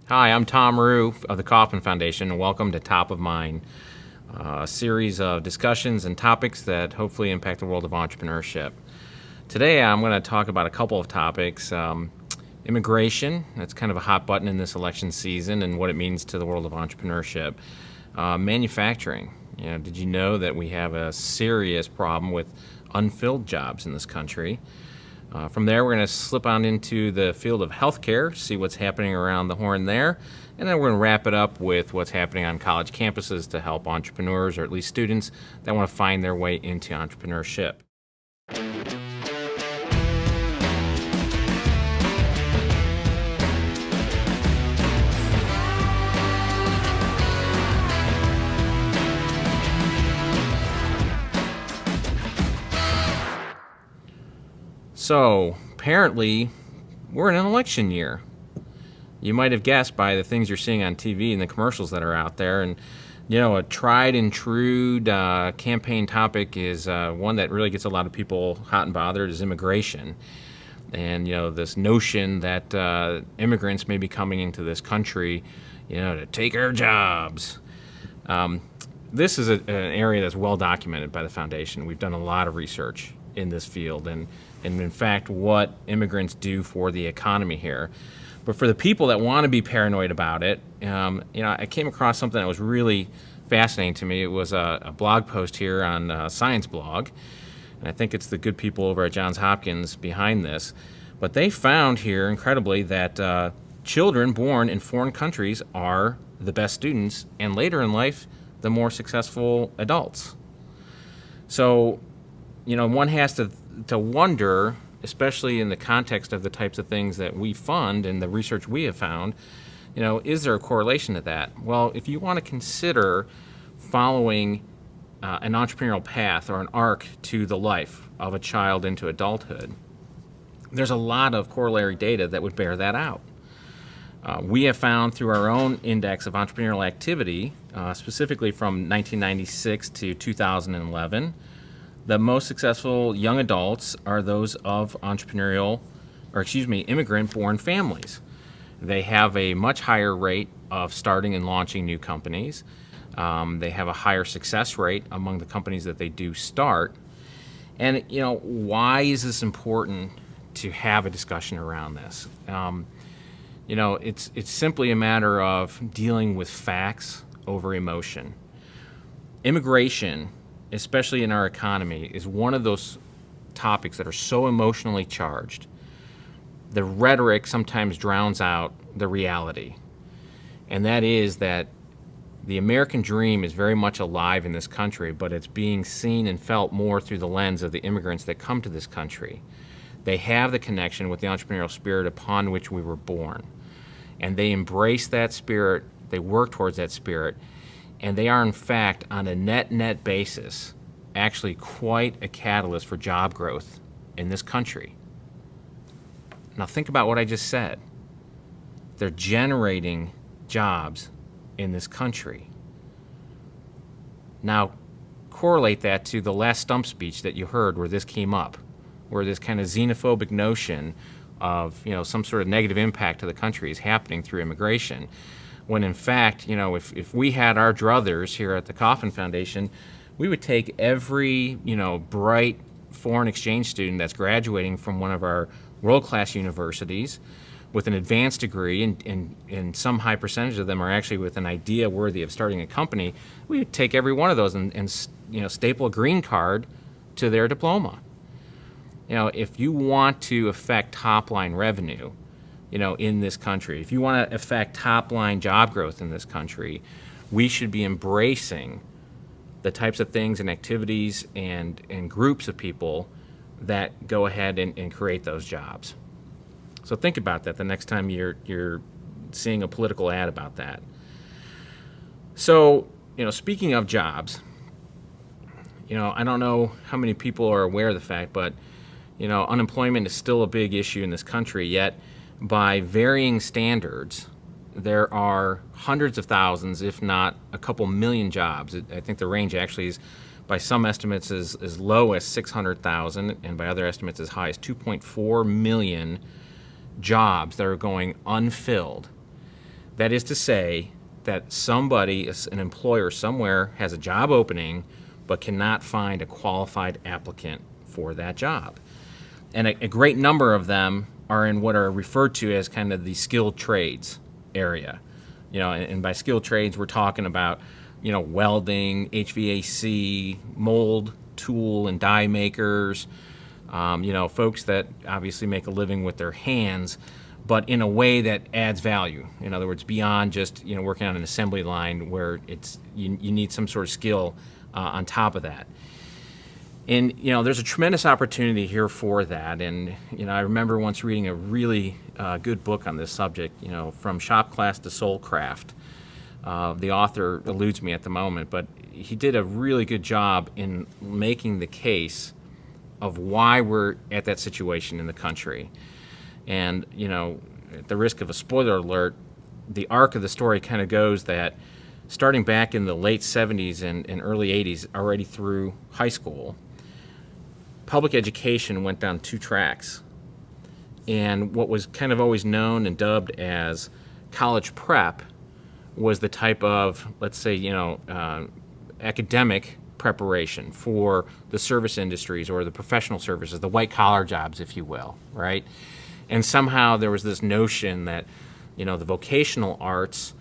Hi, I'm Tom Rue of the Kauffman Foundation, and welcome to Top of Mind, a series of discussions and topics that hopefully impact the world of entrepreneurship. Today I'm going to talk about a couple of topics. Immigration, that's kind of a hot button in this election season, and what it means to the world of entrepreneurship. Manufacturing. Did you know that we have a serious problem with unfilled jobs in this country? From there, we're going to slip on into the field of healthcare, see what's happening around the horn there, and then we're going to wrap it up with what's happening on college campuses to help entrepreneurs, or at least students that want to find their way into entrepreneurship. So, apparently, we're in an election year. You might have guessed by the things you're seeing on TV and the commercials that are out there. And, a tried and true campaign topic is one that really gets a lot of people hot and bothered is immigration. And, this notion that immigrants may be coming into this country, to take our jobs. This is an area that's well documented by the foundation. We've done a lot of research in this field and in fact what immigrants do for the economy here. But for the people that want to be paranoid about it, I came across something that was really fascinating to me. It was a blog post here on Science Blog, and I think it's the good people over at Johns Hopkins behind this. But they found here, incredibly, that children born in foreign countries are the best students, and later in life, the more successful adults. So, one has to wonder, especially in the context of the types of things that we fund and the research we have found, is there a correlation to that? Well, if you want to consider following an entrepreneurial path or an arc to the life of a child into adulthood, there's a lot of corollary data that would bear that out. We have found through our own index of entrepreneurial activity, specifically from 1996 to 2011, the most successful young adults are those of immigrant-born families. They have a much higher rate of starting and launching new companies. They have a higher success rate among the companies that they do start. And, why is this important to have a discussion around this? It's simply a matter of dealing with facts over emotion. Immigration, especially in our economy, is one of those topics that are so emotionally charged. The rhetoric sometimes drowns out the reality. And that is that the American dream is very much alive in this country, but it's being seen and felt more through the lens of the immigrants that come to this country. They have the connection with the entrepreneurial spirit upon which we were born. And they embrace that spirit, they work towards that spirit, and they are, in fact, on a net basis, actually quite a catalyst for job growth in this country. Now think about what I just said. They're generating jobs in this country. Now correlate that to the last stump speech that you heard where this came up, where this kind of xenophobic notion of some sort of negative impact to the country is happening through immigration. When in fact, if we had our druthers here at the Kauffman Foundation, we would take every, bright foreign exchange student that's graduating from one of our world-class universities with an advanced degree, and some high percentage of them are actually with an idea worthy of starting a company. We would take every one of those and staple a green card to their diploma. If you want to affect top-line revenue, in this country, if you want to affect top-line job growth in this country, we should be embracing the types of things and activities and groups of people that go ahead and create those jobs. So think about that the next time you're seeing a political ad about that. So, speaking of jobs, I don't know how many people are aware of the fact, but, unemployment is still a big issue in this country, yet by varying standards, there are hundreds of thousands, if not a couple million jobs. I think the range actually is, by some estimates, as low as 600,000, and by other estimates as high as 2.4 million jobs that are going unfilled. That is to say that somebody, an employer somewhere, has a job opening but cannot find a qualified applicant for that job. And a great number of them are in what are referred to as kind of the skilled trades area. And by skilled trades, we're talking about, welding, HVAC, mold, tool and die makers, folks that obviously make a living with their hands, but in a way that adds value. In other words, beyond just working on an assembly line where you need some sort of skill on top of that. And there's a tremendous opportunity here for that. And I remember once reading a really good book on this subject. From Shop Class to Soul Craft. The author eludes me at the moment, but he did a really good job in making the case of why we're at that situation in the country. And at the risk of a spoiler alert, the arc of the story kind of goes that starting back in the late 70s and early 80s, already through high school, public education went down two tracks. And what was kind of always known and dubbed as college prep was the type of, let's say, academic preparation for the service industries or the professional services, the white-collar jobs, if you will, right? And somehow there was this notion that, the vocational arts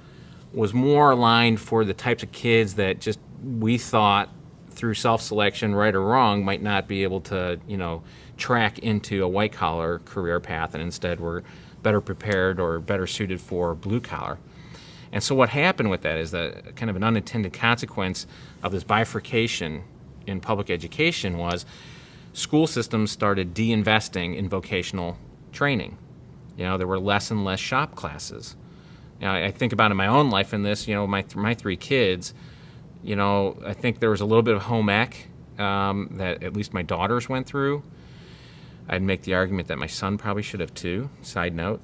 was more aligned for the types of kids that just we thought through self-selection, right or wrong, might not be able to, track into a white-collar career path, and instead were better prepared or better suited for blue-collar. And so what happened with that is that kind of an unintended consequence of this bifurcation in public education was school systems started de-investing in vocational training. There were less and less shop classes. I think about in my own life in this, my three kids, I think there was a little bit of home ec that at least my daughters went through. I'd make the argument that my son probably should have too, side note.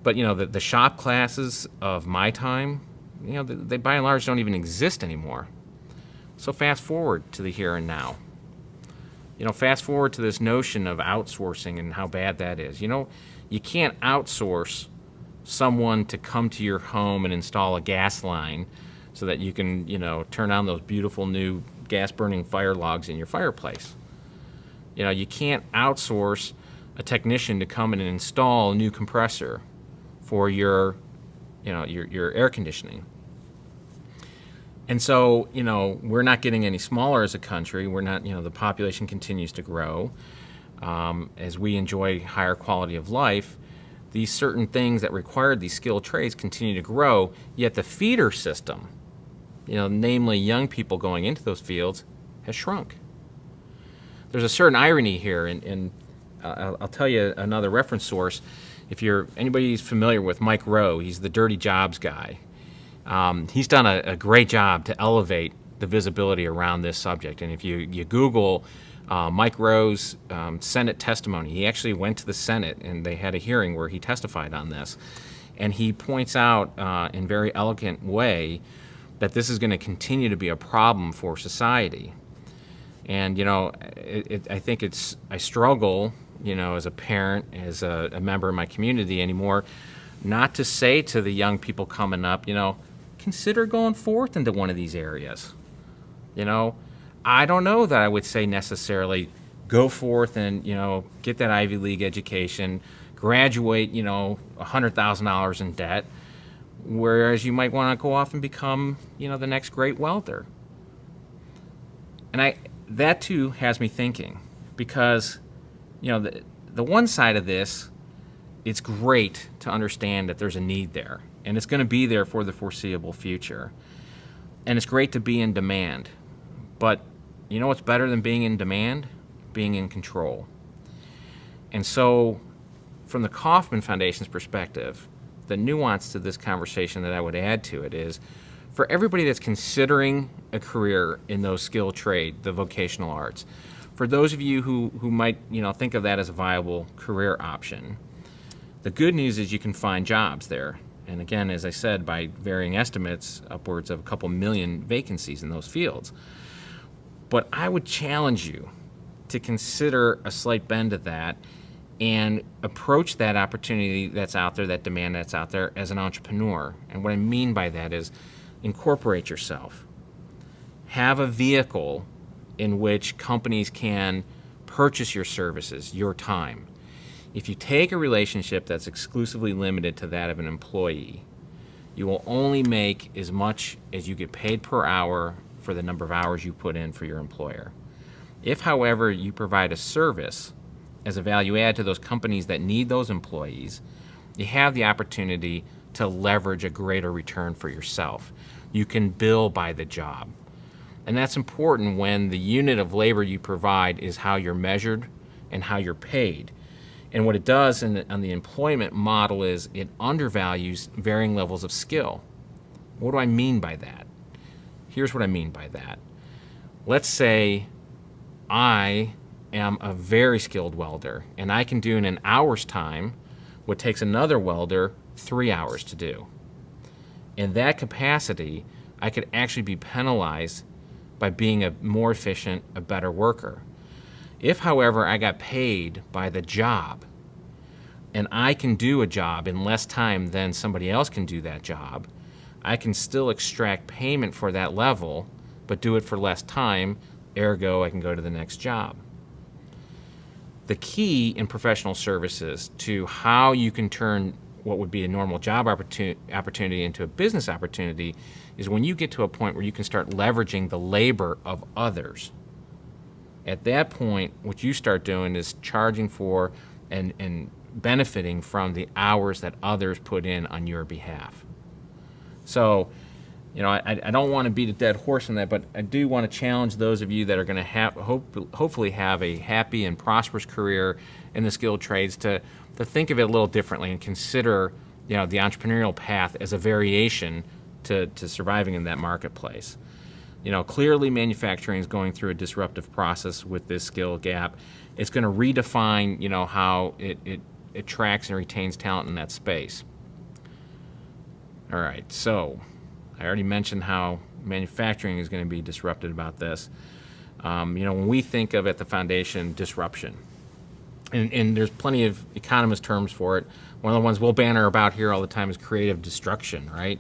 But, the shop classes of my time, they by and large don't even exist anymore. So fast forward to the here and now. Fast forward to this notion of outsourcing and how bad that is. You can't outsource someone to come to your home and install a gas line so that you can, turn on those beautiful new gas-burning fire logs in your fireplace. You can't outsource a technician to come in and install a new compressor for your air conditioning. And so, we're not getting any smaller as a country. We're not, the population continues to grow. As we enjoy higher quality of life, these certain things that required these skilled trades continue to grow, yet the feeder system, namely young people going into those fields, has shrunk. There's a certain irony here, and I'll tell you another reference source. If anybody's familiar with Mike Rowe, he's the Dirty Jobs guy. He's done a great job to elevate the visibility around this subject. And if you Google Mike Rowe's Senate testimony, he actually went to the Senate and they had a hearing where he testified on this. And he points out in a very elegant way that this is going to continue to be a problem for society. And, I think I struggle, as a parent, as a member of my community anymore, not to say to the young people coming up, consider going forth into one of these areas. I don't know that I would say necessarily go forth and, get that Ivy League education, graduate, $100,000 in debt, whereas you might want to go off and become, the next great welder. And that too has me thinking, because, the one side of this, it's great to understand that there's a need there, and it's going to be there for the foreseeable future. And it's great to be in demand. But what's better than being in demand? Being in control. And so, from the Kauffman Foundation's perspective, the nuance to this conversation that I would add to it is, for everybody that's considering a career in those skilled trade, the vocational arts, for those of you who might think of that as a viable career option, the good news is you can find jobs there. And again, as I said, by varying estimates, upwards of a couple million vacancies in those fields. But I would challenge you to consider a slight bend of that and approach that opportunity that's out there, that demand that's out there, as an entrepreneur. And what I mean by that is incorporate yourself. Have a vehicle in which companies can purchase your services, your time. If you take a relationship that's exclusively limited to that of an employee, you will only make as much as you get paid per hour for the number of hours you put in for your employer. If, however, you provide a service as a value add to those companies that need those employees, you have the opportunity to leverage a greater return for yourself. You can bill by the job. And that's important when the unit of labor you provide is how you're measured and how you're paid. And what it does on the employment model is it undervalues varying levels of skill. What do I mean by that? Here's what I mean by that. Let's say I am a very skilled welder, and I can do in an hour's time what takes another welder 3 hours to do. In that capacity, I could actually be penalized by being a more efficient, a better worker. If, however, I got paid by the job, and I can do a job in less time than somebody else can do that job, I can still extract payment for that level, but do it for less time, ergo I can go to the next job. The key in professional services to how you can turn what would be a normal job opportunity into a business opportunity is when you get to a point where you can start leveraging the labor of others. At that point, what you start doing is charging for and benefiting from the hours that others put in on your behalf. So, I don't want to beat a dead horse on that, but I do want to challenge those of you that are going to hopefully have a happy and prosperous career in the skilled trades to think of it a little differently and consider, the entrepreneurial path as a variation to surviving in that marketplace. Clearly manufacturing is going through a disruptive process with this skill gap. It's going to redefine, how it attracts and retains talent in that space. All right, so I already mentioned how manufacturing is going to be disrupted about this. When we think of at the foundation disruption, and there's plenty of economist terms for it. One of the ones we'll banter about here all the time is creative destruction, right?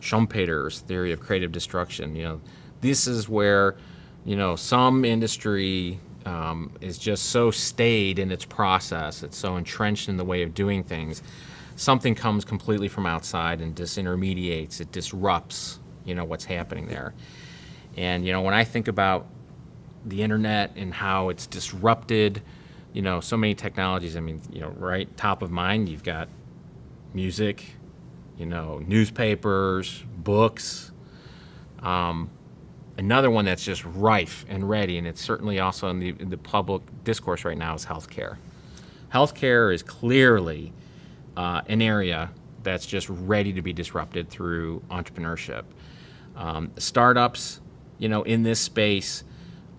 Schumpeter's theory of creative destruction. This is where, some industry is just so staid in its process, it's so entrenched in the way of doing things. Something comes completely from outside and disintermediates, it disrupts, what's happening there. And, when I think about the internet and how it's disrupted, so many technologies, right top of mind, you've got music, newspapers, books. Another one that's just rife and ready, and it's certainly also in the public discourse right now, is healthcare. Healthcare is clearly an area that's just ready to be disrupted through entrepreneurship. Startups, in this space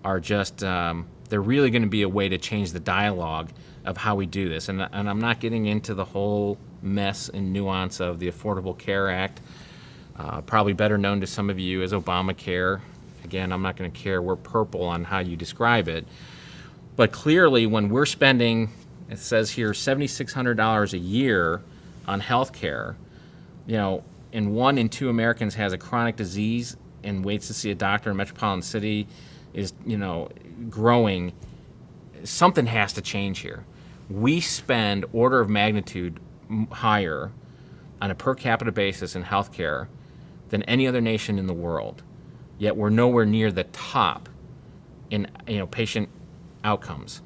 are just, they're really going to be a way to change the dialogue of how we do this. And I'm not getting into the whole mess and nuance of the Affordable Care Act, probably better known to some of you as Obamacare. Again, I'm not going to care, we're purple on how you describe it. But clearly, when we're spending, it says here, $7,600 a year on health care, and 1 in 2 Americans has a chronic disease and waits to see a doctor in a metropolitan city is, growing, something has to change here. We spend order of magnitude higher on a per capita basis in healthcare than any other nation in the world. Yet we're nowhere near the top in patient outcomes.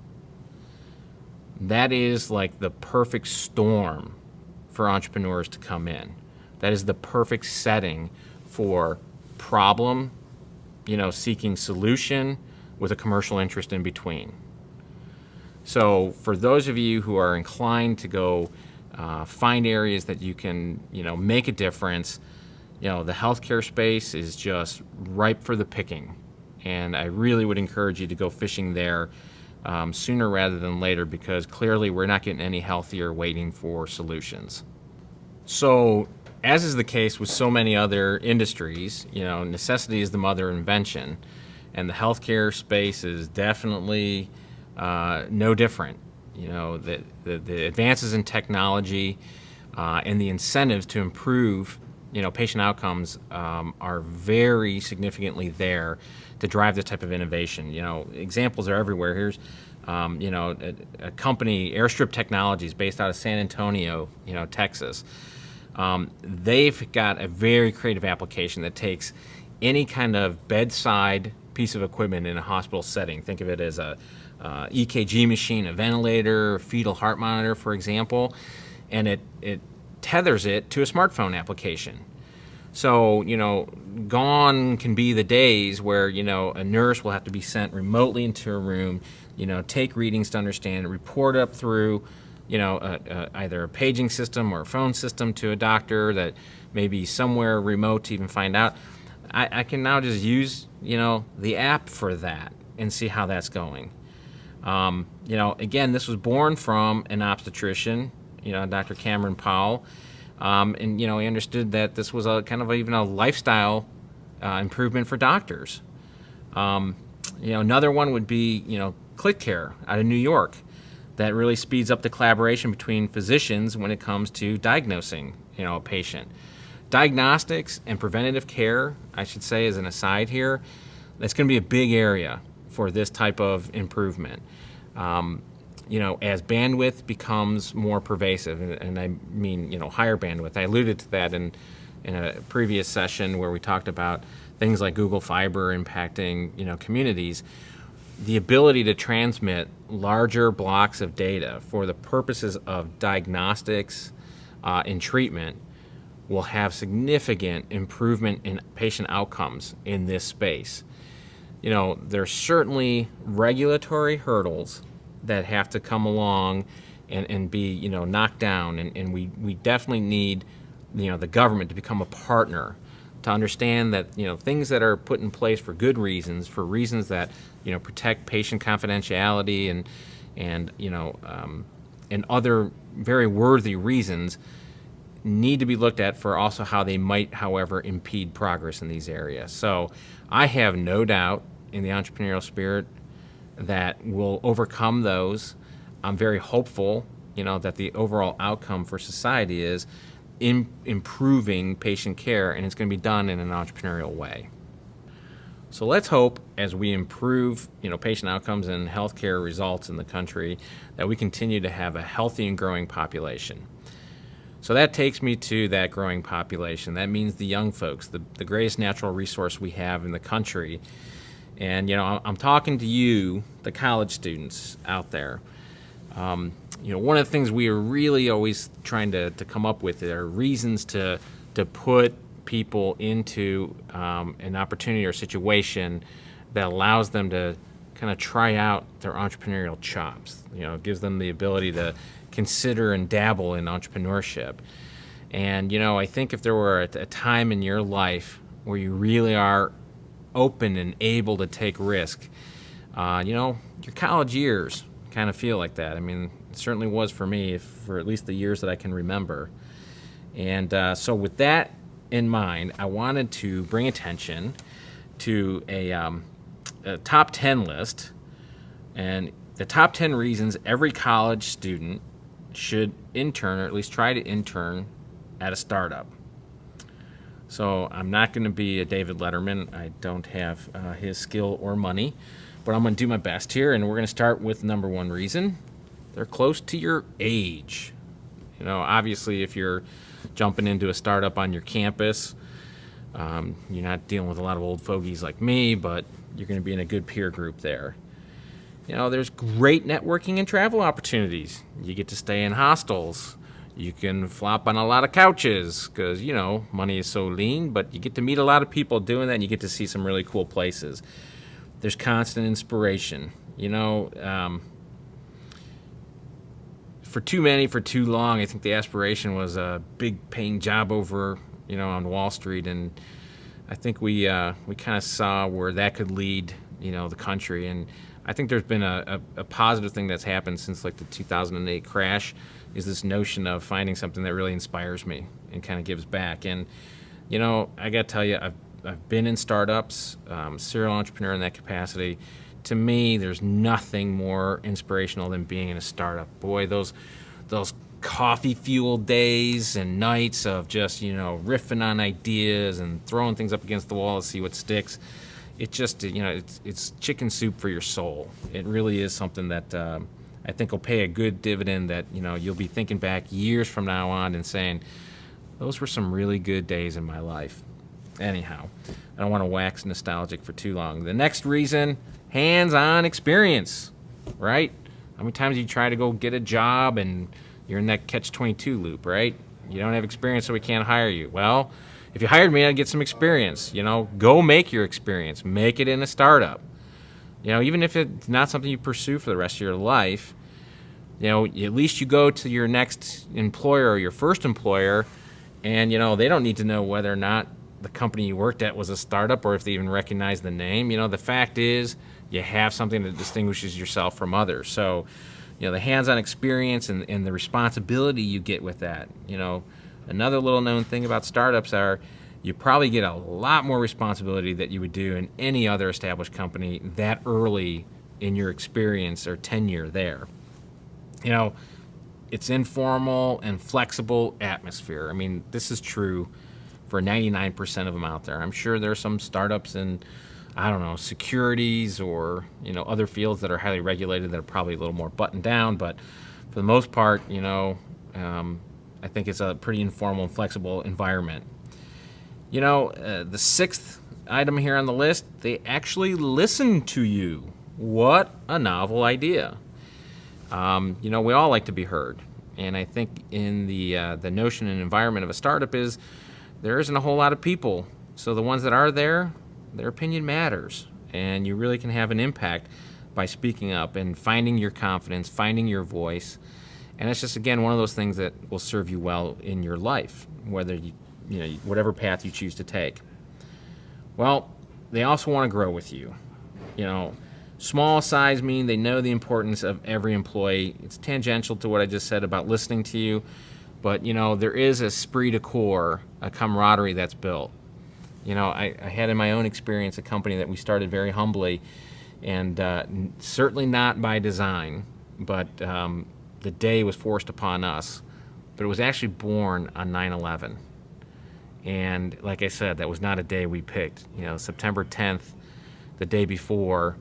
That is like the perfect storm for entrepreneurs to come in. That is the perfect setting for problem, seeking solution with a commercial interest in between. So for those of you who are inclined to go find areas that you can, make a difference, the healthcare space is just ripe for the picking. And I really would encourage you to go fishing there sooner rather than later, because clearly we're not getting any healthier waiting for solutions. So, as is the case with so many other industries, necessity is the mother of invention, and the healthcare space is definitely no different. The advances in technology and the incentives to improve, patient outcomes are very significantly there to drive this type of innovation. Examples are everywhere. Here's, a company, Airstrip Technologies, based out of San Antonio, Texas. They've got a very creative application that takes any kind of bedside piece of equipment in a hospital setting. Think of it as a EKG machine, a ventilator, fetal heart monitor, for example, and it tethers it to a smartphone application. So, gone can be the days where, a nurse will have to be sent remotely into a room, take readings to understand, report up through, either a paging system or a phone system to a doctor that may be somewhere remote to even find out. I can now just use, the app for that and see how that's going. Again, this was born from an obstetrician, Dr. Cameron Powell. And, he understood that this was a kind of even a lifestyle improvement for doctors. Another one would be, ClickCare out of New York that really speeds up the collaboration between physicians when it comes to diagnosing, a patient. Diagnostics and preventative care, I should say, as an aside here, that's going to be a big area for this type of improvement. As bandwidth becomes more pervasive, and I mean, higher bandwidth. I alluded to that in a previous session where we talked about things like Google Fiber impacting, communities. The ability to transmit larger blocks of data for the purposes of diagnostics and treatment will have significant improvement in patient outcomes in this space. There's certainly regulatory hurdles that have to come along and be, knocked down. And we definitely need, the government to become a partner to understand that, things that are put in place for good reasons, for reasons that, protect patient confidentiality and other very worthy reasons need to be looked at for also how they might, however, impede progress in these areas. So I have no doubt in the entrepreneurial spirit that we'll overcome those. I'm very hopeful, that the overall outcome for society is improving patient care, and it's going to be done in an entrepreneurial way. So let's hope as we improve, patient outcomes and healthcare results in the country that we continue to have a healthy and growing population. So that takes me to that growing population. That means the young folks, the greatest natural resource we have in the country. And, I'm talking to you, the college students out there. One of the things we are really always trying to come up with are reasons to put people into an opportunity or situation that allows them to kind of try out their entrepreneurial chops. Gives them the ability to consider and dabble in entrepreneurship. And, I think if there were a time in your life where you really are open and able to take risk, your college years kind of feel like that. I mean, it certainly was for me for at least the years that I can remember. And so with that in mind, I wanted to bring attention to a top 10 list, and the top 10 reasons every college student should intern, or at least try to intern, at a startup. So I'm not going to be a David Letterman. I don't have his skill or money, but I'm going to do my best here, and we're going to start with number one reason. They're close to your age. Obviously, if you're jumping into a startup on your campus, you're not dealing with a lot of old fogies like me, but you're going to be in a good peer group there. There's great networking and travel opportunities. You get to stay in hostels. You can flop on a lot of couches because, money is so lean, but you get to meet a lot of people doing that, and you get to see some really cool places. There's constant inspiration. For too many, for too long, I think the aspiration was a big paying job over, on Wall Street, and I think we kind of saw where that could lead, the country. And I think there's been a positive thing that's happened since like the 2008 crash is this notion of finding something that really inspires me and kind of gives back. And, I got to tell you, I've been in startups, serial entrepreneur in that capacity. to me, there's nothing more inspirational than being in a startup. Boy, those coffee-fueled days and nights of just, riffing on ideas and throwing things up against the wall to see what sticks. It just, it's chicken soup for your soul. It really is something that I think will pay a good dividend that, you'll be thinking back years from now on and saying, those were some really good days in my life. Anyhow, I don't want to wax nostalgic for too long. The next reason, hands-on experience, right? How many times you try to go get a job and you're in that catch-22 loop, right? You don't have experience, so we can't hire you. Well, if you hired me, I'd get some experience. Go make your experience. Make it in a startup. Even if it's not something you pursue for the rest of your life, at least you go to your next employer or your first employer, and, they don't need to know whether or not the company you worked at was a startup or if they even recognize the name. The fact is you have something that distinguishes yourself from others. So, the hands-on experience and the responsibility you get with that. Another little known thing about startups are you probably get a lot more responsibility that you would do in any other established company that early in your experience or tenure there. It's informal and flexible atmosphere. I mean, this is true for 99% of them out there. I'm sure there are some startups in, securities or, other fields that are highly regulated that are probably a little more buttoned down. But for the most part, I think it's a pretty informal and flexible environment. The sixth item here on the list, they actually listen to you. What a novel idea. We all like to be heard. And I think in the notion and environment of a startup is there isn't a whole lot of people. So the ones that are there, their opinion matters. And you really can have an impact by speaking up and finding your confidence, finding your voice. And it's just, again, one of those things that will serve you well in your life, whether whatever path you choose to take. Well, they also want to grow with you. Small size mean they know the importance of every employee. It's tangential to what I just said about listening to you, but there is a esprit de corps, a camaraderie that's built. I had in my own experience a company that we started very humbly, and certainly not by design, but the day was forced upon us. But it was actually born on 9/11. And like I said, that was not a day we picked. September 10th, the day before,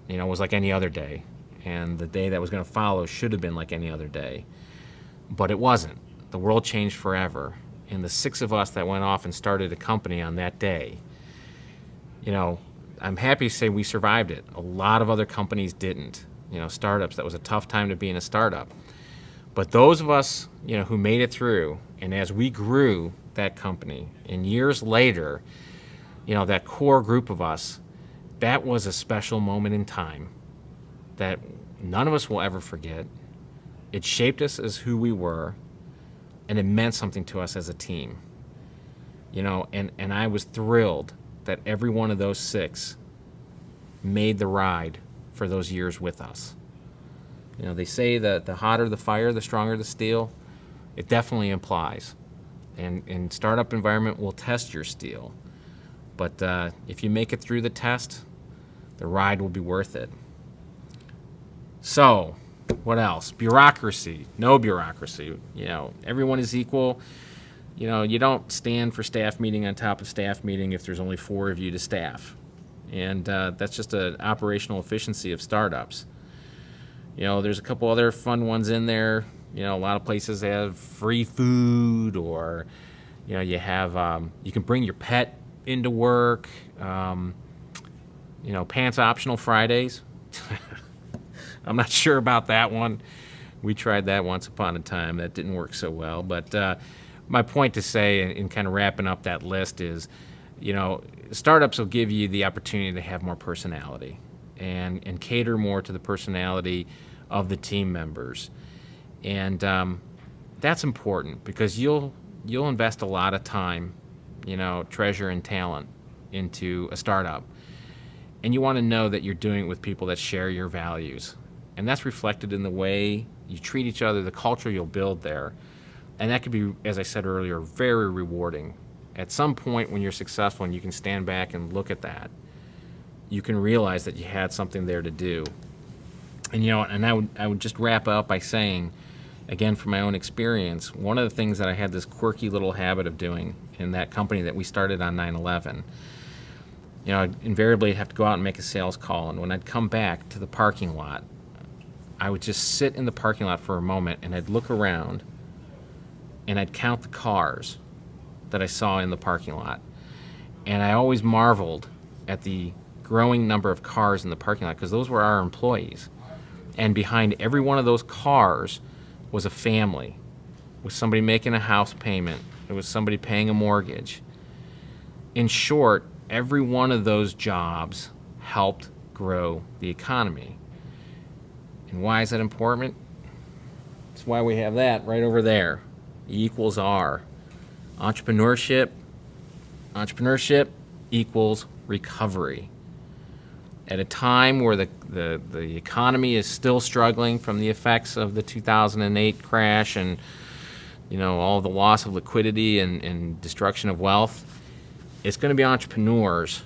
was like any other day. And the day that was going to follow should have been like any other day. But it wasn't. The world changed forever. And the six of us that went off and started a company on that day, I'm happy to say we survived it. A lot of other companies didn't. Startups, that was a tough time to be in a startup. But those of us, who made it through, and as we grew that company, and years later, that core group of us, that was a special moment in time that none of us will ever forget. It shaped us as who we were, and it meant something to us as a team. And I was thrilled that every one of those six made the ride for those years with us. They say that the hotter the fire, the stronger the steel. It definitely implies. And startup environment will test your steel. But if you make it through the test, the ride will be worth it. So, what else? Bureaucracy. No bureaucracy. Everyone is equal. You don't stand for staff meeting on top of staff meeting if there's only 4 of you to staff. And that's just an operational efficiency of startups. There's a couple other fun ones in there. A lot of places have free food, or, you have, you can bring your pet into work. Pants optional Fridays. I'm not sure about that one. We tried that once upon a time. That didn't work so well. But my point to say, in kind of wrapping up that list, is, startups will give you the opportunity to have more personality and cater more to the personality of the team members. And that's important because you'll invest a lot of time, treasure and talent into a startup. And you want to know that you're doing it with people that share your values. And that's reflected in the way you treat each other, the culture you'll build there. And that could be, as I said earlier, very rewarding. At some point when you're successful and you can stand back and look at that, you can realize that you had something there to do. And I would just wrap up by saying, again, from my own experience, one of the things that I had this quirky little habit of doing in that company that we started on 9/11, I'd invariably have to go out and make a sales call, and when I'd come back to the parking lot, I would just sit in the parking lot for a moment, and I'd look around, and I'd count the cars that I saw in the parking lot. And I always marveled at the growing number of cars in the parking lot, because those were our employees. And behind every one of those cars was a family. It was somebody making a house payment. It was somebody paying a mortgage. In short, every one of those jobs helped grow the economy. And why is that important? That's why we have that right over there. E equals R. Entrepreneurship equals recovery. At a time where the economy is still struggling from the effects of the 2008 crash and all the loss of liquidity and destruction of wealth, it's going to be entrepreneurs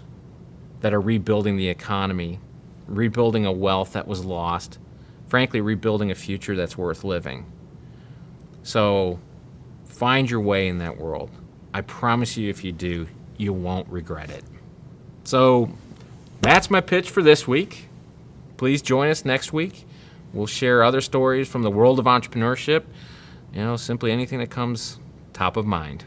that are rebuilding the economy, rebuilding a wealth that was lost, frankly, rebuilding a future that's worth living. So find your way in that world. I promise you, if you do, you won't regret it. So that's my pitch for this week. Please join us next week. We'll share other stories from the world of entrepreneurship, simply anything that comes top of mind.